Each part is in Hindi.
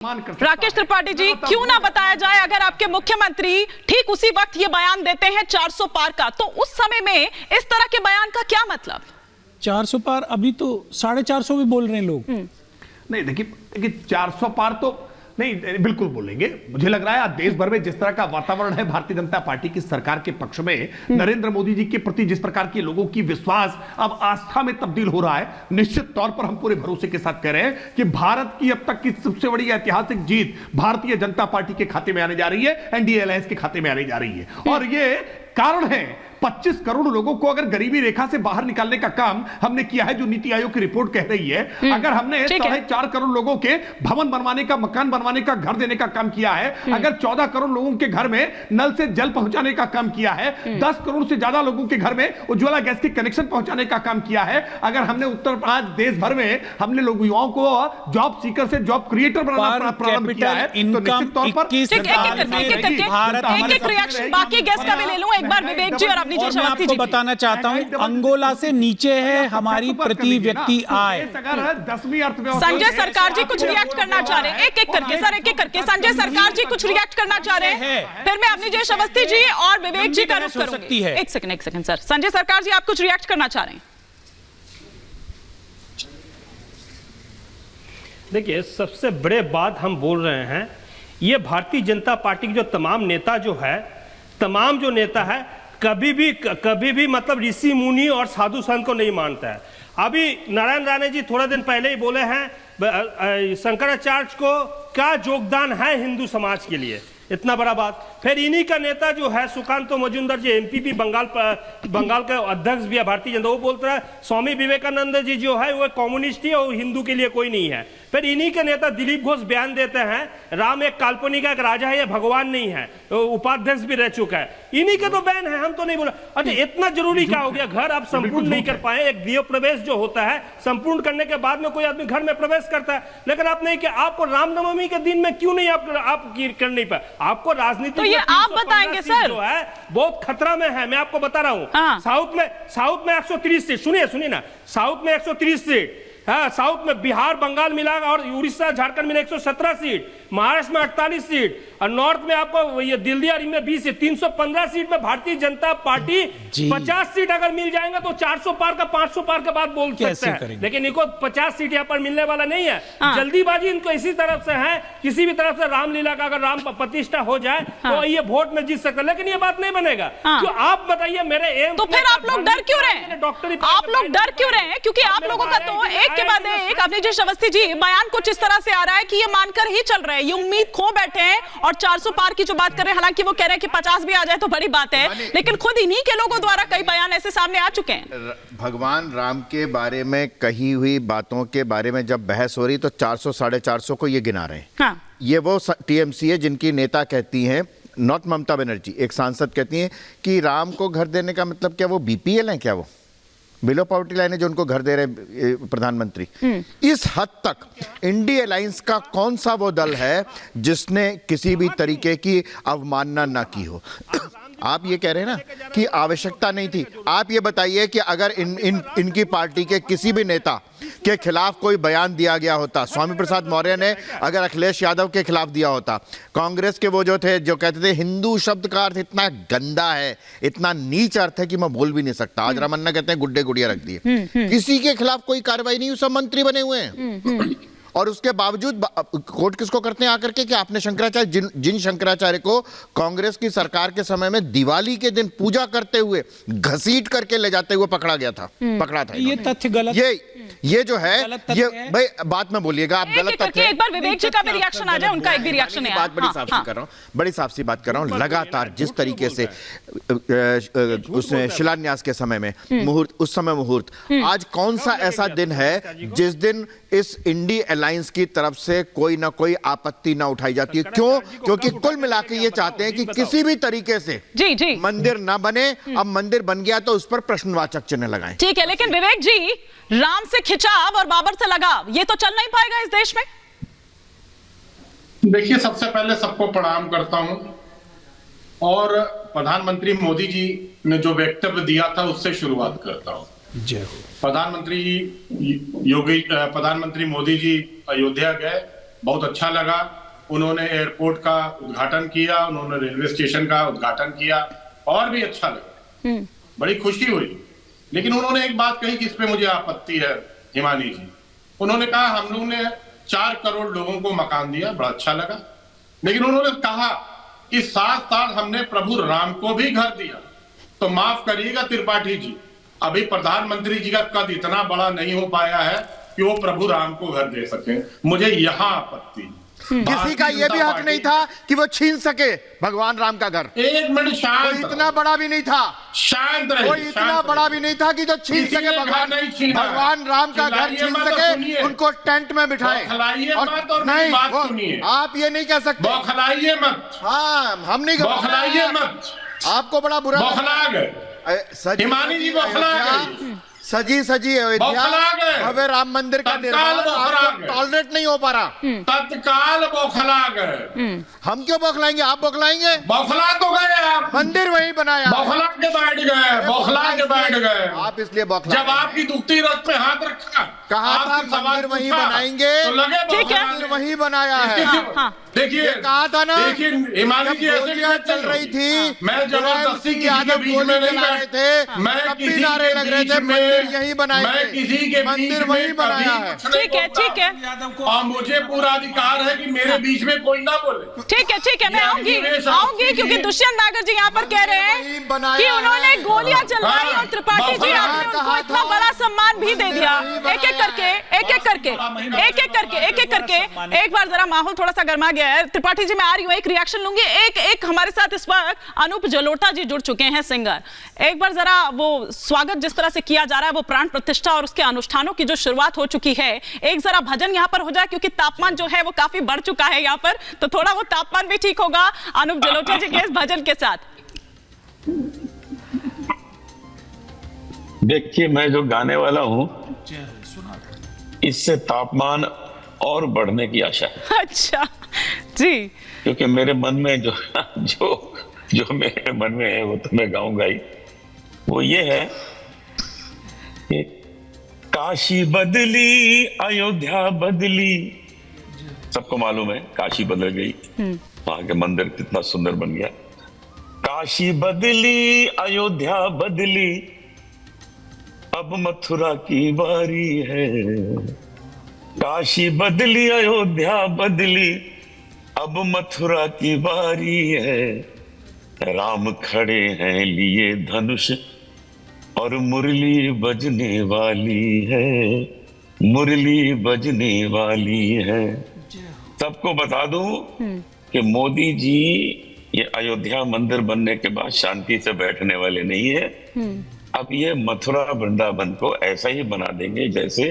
राकेश त्रिपाठी जी, क्यों ना बताया जाए, अगर आपके मुख्यमंत्री ठीक उसी वक्त ये बयान देते हैं 400 पार का, तो उस समय में इस तरह के बयान का क्या मतलब? 400 पार, अभी तो 450 भी बोल रहे हैं लोग। नहीं देखिए 400 पार तो नहीं, बिल्कुल बोलेंगे। मुझे लग रहा है आज देश भर में जिस तरह का वातावरण है भारतीय जनता पार्टी की सरकार के पक्ष में, नरेंद्र मोदी जी के प्रति जिस प्रकार के लोगों की विश्वास अब आस्था में तब्दील हो रहा है, निश्चित तौर पर हम पूरे भरोसे के साथ कह रहे हैं कि भारत की अब तक की सबसे बड़ी ऐतिहासिक जीत भारतीय जनता पार्टी के खाते में आने जा रही है, एनडीए अलायंस के खाते में आने जा रही है। और ये कारण है 25 करोड़ लोगों को अगर गरीबी रेखा से बाहर निकालने का काम हमने किया है, जो नीति आयोग की रिपोर्ट कह रही है। अगर हमने 4.5 करोड़ लोगों के भवन बनवाने का, मकान बनवाने का, घर देने का काम किया है, अगर 14 करोड़ लोगों के घर में नल से जल पहुंचाने का काम किया है, 10 करोड़ से ज्यादा लोगों के घर में उज्ज्वला गैस के कनेक्शन पहुंचाने का काम किया है, अगर हमने उत्तर आज देश भर में हमने लोग युवाओं को जॉब सीकर से जॉब क्रिएटर बनाना प्रारंभ किया है, तो निश्चित तौर पर बाकी गेस्ट का भी ले लूं एक बार, विवेक जी और और मैं आपको बताना चाहता हूं, अंगोला से नीचे है हमारी प्रति व्यक्ति आय। संजय सरकार जी कुछ रिएक्ट करना चाह रहे हैं, एक एक करके सर, एक एक करके संजय सरकार जी कुछ रिएक्ट करना चाह रहे हैं, फिर मैं अपनी जय अवस्थी जी और विवेक जी का रुख करूंगी। एक सेकंड सर, संजय सरकार जी आप कुछ रिएक्ट करना चाह रहे हैं? देखिए, सबसे बड़े बात हम बोल रहे हैं, ये भारतीय जनता पार्टी के जो तमाम नेता है, कभी भी मतलब ऋषि मुनि और साधु संत को नहीं मानता है। अभी नारायण राणे जी थोड़ा दिन पहले ही बोले हैं शंकराचार्य को क्या योगदान है हिंदू समाज के लिए, इतना बड़ा बात। फिर इन्हीं का नेता जो है सुकांतो मजूमदार जी, एमपी बंगाल का अध्यक्ष भी है भारतीय जनता, वो बोलता है स्वामी विवेकानंद जी जो है वो कम्युनिस्ट ही और हिंदू के लिए कोई नहीं है। फिर इन्हीं के नेता दिलीप घोष बयान देते हैं राम एक काल्पनिक एक राजा है, ये भगवान नहीं है, उपाध्यक्ष भी रह चुका है। इन्हीं के तो बयान है, हम तो नहीं बोला। अच्छा, इतना जरूरी क्या हो गया? घर आप संपूर्ण नहीं कर पाए, एक गृह प्रवेश जो होता है संपूर्ण करने के बाद में कोई आदमी घर में प्रवेश करता है, लेकिन आप नहीं किया। आपको रामनवमी के दिन में क्यों नहीं आप कर नहीं पाए? आपको राजनीति तो ये आप बताएंगे सर, जो है बहुत खतरा में है। मैं आपको बता रहा हूं, साउथ में 130 सीट, सुनिए ना, साउथ में 130 सीट, हाँ, साउथ में बिहार बंगाल मिला और उड़ीसा झारखंड मिला 117 सीट, महाराष्ट्र में 48 सीट, और नॉर्थ में आपको ये दिल्ली में 20 सीट, 315 सीट में भारतीय जनता पार्टी 50 सीट अगर मिल जाएगा तो 400 पार का 500 पार का बात बोल सकते हैं, लेकिन इनको 50 सीट यहाँ पर मिलने वाला नहीं है। जल्दीबाजी इनको इसी तरफ से है, किसी भी तरफ से रामलीला का अगर राम प्रतिष्ठा हो जाए तो ये वोट में जीत सकते, लेकिन ये बात नहीं बनेगा। तो आप बताइए मेरे एम, तो फिर आप लोग डर क्यों रहे हैं? आप लोग डर क्यों रहे हैं? क्योंकि आप लोगों का तो एक के बाद एक, आपने जय अवस्थी जी बयान कुछ इस तरह से आ रहा है कि ये मानकर ही चल रहे हैं, ये उम्मीद खो बैठे हैं और 400 पार की जो बात कर रहे हैं, हालांकि वो कह रहे हैं कि 50 भी आ जाए तो बड़ी बात है, लेकिन खुद इन्हीं के लोगों द्वारा कई बयान ऐसे सामने आ चुके हैं। भगवान राम के बारे में कही हुई बातों के बारे में जब बहस हो रही तो 400 450 को ये गिना रहे हैं। हाँ। ये वो टीएमसी है जिनकी नेता कहती हैं, नॉट ममता बनर्जी, एक सांसद कहती हैं कि राम को घर देने का मतलब क्या वो बीपीएल है, क्या वो बिलो पॉवर्टी लाइन है जो उनको घर दे रहे प्रधानमंत्री? इस हद तक इंडिया अलायंस का कौन सा वो दल है जिसने किसी भी तरीके की अवमानना ना की हो? आप ये कह रहे हैं ना कि आवश्यकता नहीं थी। आप ये बताइए कि अगर इनकी पार्टी के किसी भी नेता के खिलाफ कोई बयान दिया गया होता, स्वामी प्रसाद मौर्य ने अगर अखिलेश यादव के खिलाफ दिया होता, कांग्रेस के वो जो थे जो कहते थे हिंदू शब्द का अर्थ इतना गंदा है, इतना नीच अर्थ है कि मैं बोल भी नहीं सकता, आज रमन्ना कहते हैं गुड्डे गुड़िया रख दिए, किसी के खिलाफ कोई कार्रवाई नहीं, सब मंत्री बने हुए हैं। और उसके बावजूद कोर्ट किसको करते हैं आकर के कि आपने शंकराचार्य, जिन शंकराचार्य को कांग्रेस की सरकार के समय में दिवाली के दिन पूजा करते हुए घसीट करके ले जाते हुए पकड़ा था। ये तथ्य गलत, ये जो है ये भाई बात में बोलिएगा आप, गलत तथ्य। एक बार विवेक जी का भी रिएक्शन आ जाए, उनका एक भी रिएक्शन है। बात बड़ी साफ सी कर रहा हूँ, बड़ी साफ सी बात कर रहा हूँ। लगातार जिस तरीके से उसने शिलान्यास के समय में मुहूर्त, आज कौन सा ऐसा दिन है जिस दिन इस इंडी अलायंस की तरफ से कोई ना कोई आपत्ति ना उठाई जाती है? क्यों? क्योंकि कुल मिलाकर ये चाहते हैं कि किसी भी तरीके से मंदिर ना बने, अब मंदिर बन गया तो उस पर प्रश्नवाचक चिन्ह लगाएं। ठीक है, लेकिन विवेक जी, राम से खिंचाव और बाबर से लगाव, ये तो चल नहीं पाएगा इस देश में। देखिए, सबसे पहले सबको प्रणाम करता हूं और प्रधानमंत्री मोदी जी ने जो वक्तव्य दिया था उससे शुरुआत करता हूं। जय हो। प्रधानमंत्री मोदी जी अयोध्या गए बहुत अच्छा लगा। उन्होंने एयरपोर्ट का उद्घाटन किया, उन्होंने रेलवे स्टेशन का उद्घाटन किया, और भी अच्छा लगा, बड़ी खुशी हुई। लेकिन उन्होंने एक बात कही जिस पे मुझे आपत्ति है, हिमानी जी। उन्होंने कहा हम लोग ने 4 करोड़ लोगों को मकान दिया, बड़ा अच्छा लगा। लेकिन उन्होंने कहा कि साथ साथ हमने प्रभु राम को भी घर दिया। तो माफ करिएगा त्रिपाठी जी, अभी प्रधानमंत्री जी का कद इतना बड़ा नहीं हो पाया है कि वो प्रभु राम को घर दे सके। मुझे यहां आपत्ति। किसी का ये भी हक नहीं था कि वो छीन सके भगवान राम का घर। एक मिनट शांत, इतना बड़ा भी नहीं था, शांत रहे, कोई इतना बड़ा भी नहीं था कि जो छीन सके भगवान राम का घर छीन सके, उनको टेंट में बिठाए। और नहीं, बात सुनिए, आप ये नहीं कह सकते। बौखलाइए मत। हाँ, हम नहीं बौखलाइए मत, आपको बड़ा बुरा बौखला गए। हिमानी जी बौखला गए। सजी सजी अयोध्या, भव्य राम मंदिर का निर्माण टॉलरेट नहीं हो पा रहा। तत्काल बौखला गए। हम क्यों बौखलाएंगे, आप बौखलाएंगे। बौखला तो गए आप, मंदिर वहीं बनाया, बौखला के बैठ गए, बौखला के बैठ गए आप, इसलिए बौखला। जब आपकी दुखती रथ पे हाथ रखा, कहा था मंदिर वहीं बनाएंगे, तो लगे मंदिर वहीं बनाया है। देखिए कहा था ना, देखिए हिमानी जी ऐसे चल रही थी, मैं जबरदस्ती की आदत गोली चला रहे थे, मैं किसी नारे लग रहे थे, मंदिर यही बनाए, मैं किसी के मंदिर वही बनाया है। ठीक है, ठीक है, और मुझे पूरा अधिकार है कि मेरे बीच में कोई ना बोले। ठीक है, ठीक है, मैं आऊंगी क्योंकि दुष्यंत नागर जी यहाँ पर कह रहे हैं कि उन्होंने गोलियां चलवाई और त्रिपाठी जी आपने उनको इतना बड़ा सम्मान भी दे दिया। एक एक करके एक बार जरा माहौल थोड़ा सा गर्मा गया है। त्रिपाठी जी मैं आ रही हूँ, एक रिएक्शन लूंगी। एक हमारे साथ इस वक्त अनूप जलोटा जी जुड़ चुके हैं, सिंगर। एक बार जरा वो स्वागत जिस तरह से किया जा रहा है, वो प्राण प्रतिष्ठा और उसके अनुष्ठानों की जो शुरुआत हो चुकी है, एक जरा भजन यहाँ पर हो जाए क्योंकि तापमान जो है वो काफी बढ़ चुका है यहाँ पर, तो थोड़ा वो तापमान भी ठीक होगा अनूप जलोटा जी के इस भजन के साथ। देखिए, मैं जो गाने वाला हूँ इससे तापमान और बढ़ने की आशा है। अच्छा जी, क्योंकि मेरे मन में जो मेरे मन में है वो तो मैं गाऊंगा ही। वो ये है कि काशी बदली अयोध्या बदली, सबको मालूम है काशी बदल गई, वहां के मंदिर कितना सुंदर बन गया। काशी बदली अयोध्या बदली, अब मथुरा की बारी है। काशी बदली अयोध्या बदली, अब मथुरा की बारी है। राम खड़े हैं लिए धनुष और मुरली बजने वाली है, मुरली बजने वाली है। सबको बता दूं कि मोदी जी ये अयोध्या मंदिर बनने के बाद शांति से बैठने वाले नहीं है। अब ये मथुरा वृंदावन को ऐसा ही बना देंगे जैसे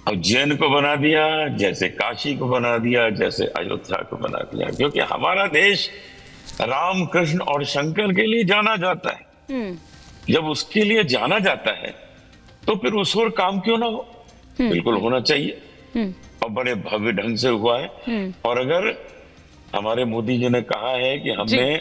उज्जैन को बना दिया, जैसे काशी को बना दिया, जैसे अयोध्या को बना दिया। क्योंकि हमारा देश राम कृष्ण और शंकर के लिए जाना जाता है। जब उसके लिए जाना जाता है तो फिर उस और काम क्यों ना हो, बिल्कुल होना चाहिए। और बड़े भव्य ढंग से हुआ है। और अगर हमारे मोदी जी ने कहा है कि हमने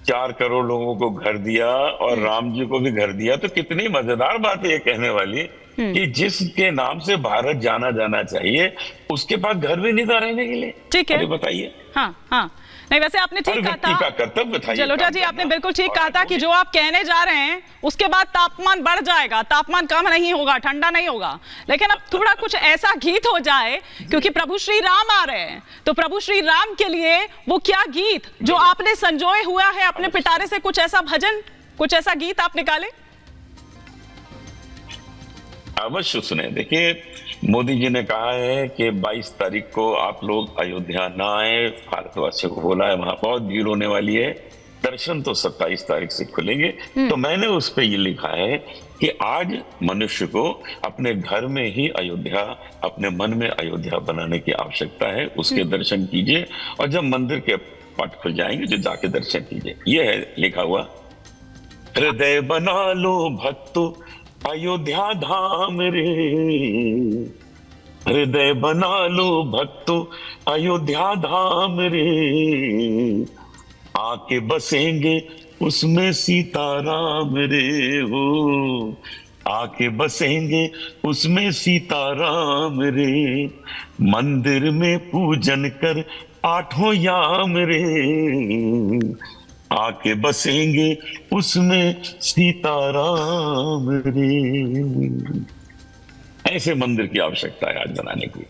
4 करोड़ लोगों को घर दिया और राम जी को भी घर दिया, तो कितनी मजेदार बात है ये कहने वाली कि जिसके नाम से भारत जाना जाना चाहिए उसके पास घर भी नहीं था रहने के लिए। ठीक है, बताइए। हाँ, नहीं वैसे आपने ठीक कहा था, कर्तव्य था। जलोटा जी आपने बिल्कुल ठीक कहा था कि जो आप कहने जा रहे हैं उसके बाद तापमान बढ़ जाएगा, तापमान कम नहीं होगा, ठंडा नहीं होगा। लेकिन अब थोड़ा कुछ ऐसा गीत हो जाए, क्योंकि प्रभु श्री राम आ रहे हैं, तो प्रभु श्री राम के लिए वो क्या गीत जो आपने संजोए हुआ है अपने पिटारे से, कुछ ऐसा भजन, कुछ ऐसा गीत आप निकाले। अवश्य सुने। देखिए, मोदी जी ने कहा है कि 22 तारीख को आप लोग अयोध्या ना आए, भारतवासियों को बोला है वहां बहुत भीड़ होने वाली है, दर्शन तो 27 तारीख से खुलेंगे। तो मैंने उस पे ये लिखा है कि आज मनुष्य को अपने घर में ही अयोध्या, अपने मन में अयोध्या बनाने की आवश्यकता है। उसके दर्शन कीजिए और जब मंदिर के पट खुल जाएंगे जो जाके दर्शन कीजिए। ये है लिखा हुआ, हृदय बना लो भक्तो अयोध्या धाम रे, हृदय बना लो भक्तो अयोध्या धाम रे, आके बसेंगे उसमें सीताराम रे हो, आके बसेंगे उसमें सीताराम रे, मंदिर में पूजन कर आठों याम रे, आके बसेंगे उसमें सीताराम रे। ऐसे मंदिर की आवश्यकता है आज बनाने की।